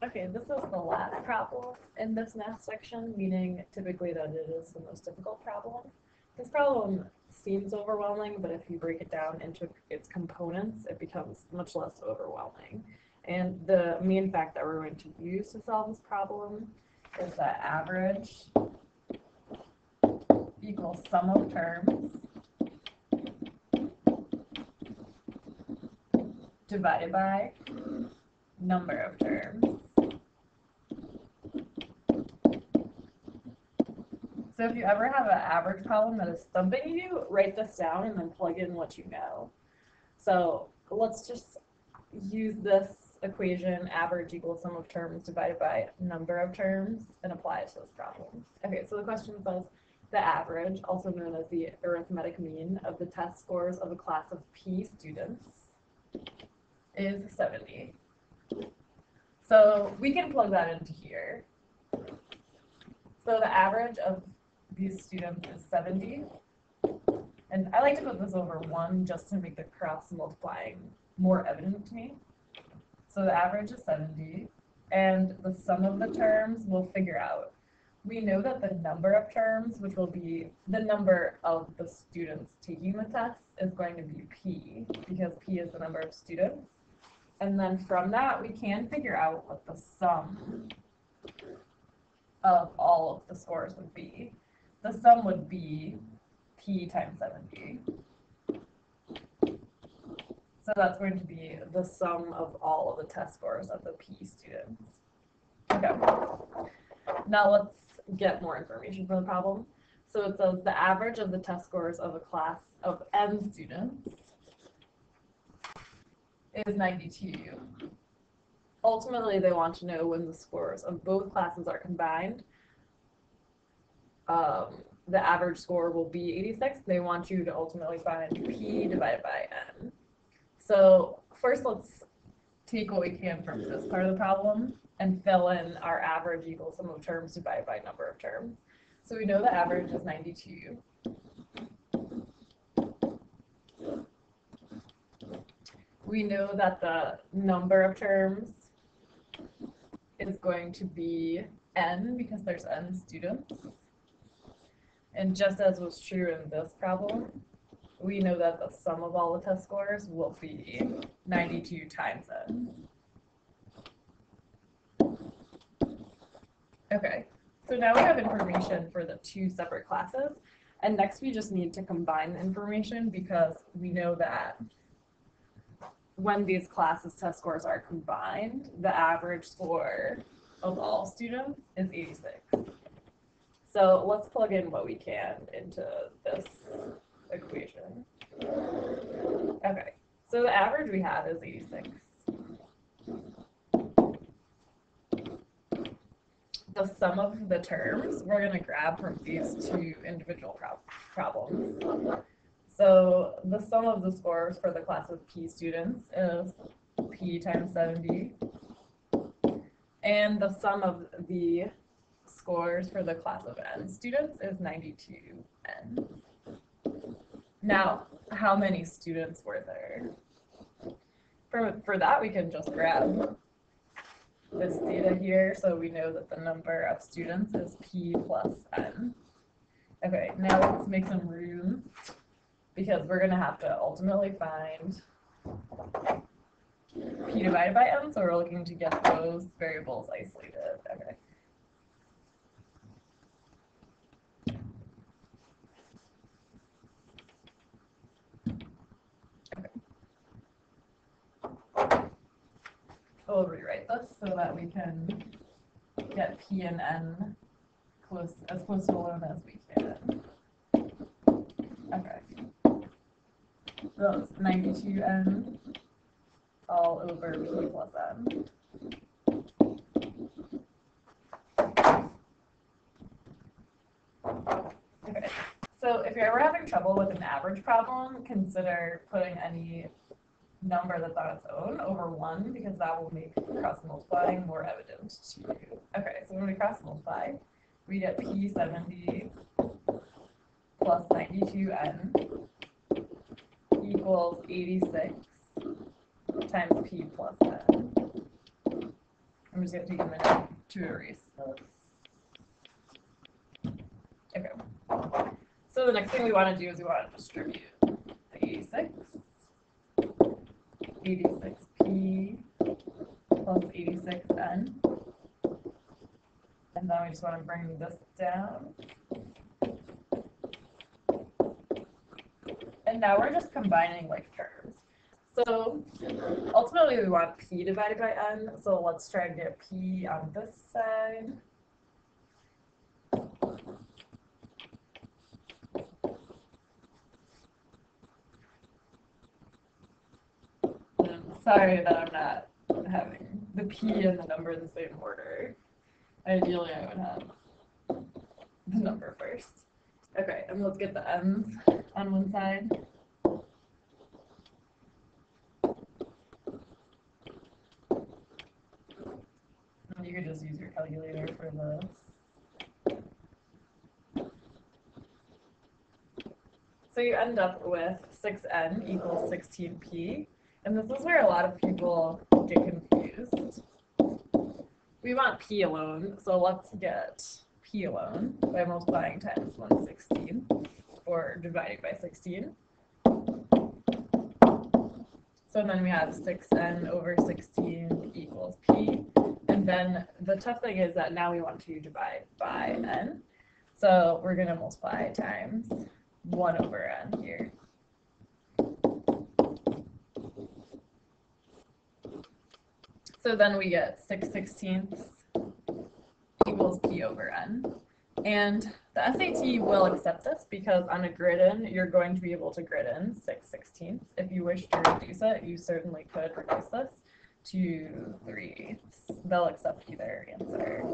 Okay, this is the last problem in this math section, meaning typically that it is the most difficult problem. This problem seems overwhelming, but if you break it down into its components, it becomes much less overwhelming. And the main fact that we're going to use to solve this problem is that average equals sum of terms divided by number of terms. So if you ever have an average problem that is stumping you, write this down and then plug in what you know. So let's just use this equation, average equals sum of terms divided by number of terms, and apply it to this problem. Okay, so the question says the average, also known as the arithmetic mean, of the test scores of a class of P students is 70. So we can plug that into here. So the average of these students is 70. And I like to put this over 1 just to make the cross multiplying more evident to me. So the average is 70, and the sum of the terms we'll figure out. We know that the number of terms, which will be the number of the students taking the test, is going to be P, because P is the number of students. And then from that, we can figure out what the sum of all of the scores would be. The sum would be P times 70. So that's going to be the sum of all of the test scores of the P students. Okay. Now let's get more information for the problem. So it says the average of the test scores of a class of N students is 92. Ultimately, they want to know when the scores of both classes are combined. The average score will be 86. They want you to ultimately find P divided by N. So first, let's take what we can from this part of the problem and fill in our average equals sum of terms divided by number of terms. So we know the average is 92. We know that the number of terms is going to be N because there's N students. And just as was true in this problem, we know that the sum of all the test scores will be 92 times N. Okay, so now we have information for the two separate classes, and next we just need to combine the information because we know that when these classes test scores are combined, the average score of all students is 86. So let's plug in what we can into this equation. Okay, so the average we have is 86. The sum of the terms we're going to grab from these two individual problems. So the sum of the scores for the class of P students is P times 70. And the sum of the scores for the class of N students is 92N. Now, how many students were there? For that, we can just grab this data here, so we know that the number of students is P plus N. Okay, now let's make some room, because we're going to have to ultimately find P divided by N, so we're looking to get those variables isolated. Okay. We'll rewrite this so that we can get P and N as close to 1 as we can. Okay. So it's 92N all over P plus N. Okay. So if you're ever having trouble with an average problem, consider putting any number that's on its own over 1, because that will make cross multiplying more evident to you. Okay, so when we cross multiply, we get P70 plus 92N equals 86 times P plus N. I'm just going to take a minute to erase this. Okay. So the next thing we want to do is we want to distribute the 86p plus 86n. And then we just want to bring this down. And now we're just combining like terms. So ultimately we want p divided by n, so let's try and get p on this side. And sorry that I'm not having the p and the number in the same order. Ideally I would have the number first. Okay, and let's get the m's on one side. You could just use your calculator for this. So you end up with 6n equals 16p, and this is where a lot of people get confused. We want p alone, so let's get p alone by multiplying times 1/16, or dividing by 16. So then we have 6n over 16 equals p. And then the tough thing is that now we want to divide by n. So we're going to multiply times 1 over n here. So then we get 6/16 equals p over n. And the SAT will accept this because on a grid-in, you're going to be able to grid in 6/16. If you wish to reduce it, you certainly could reduce this to 3/8. They'll accept either answer.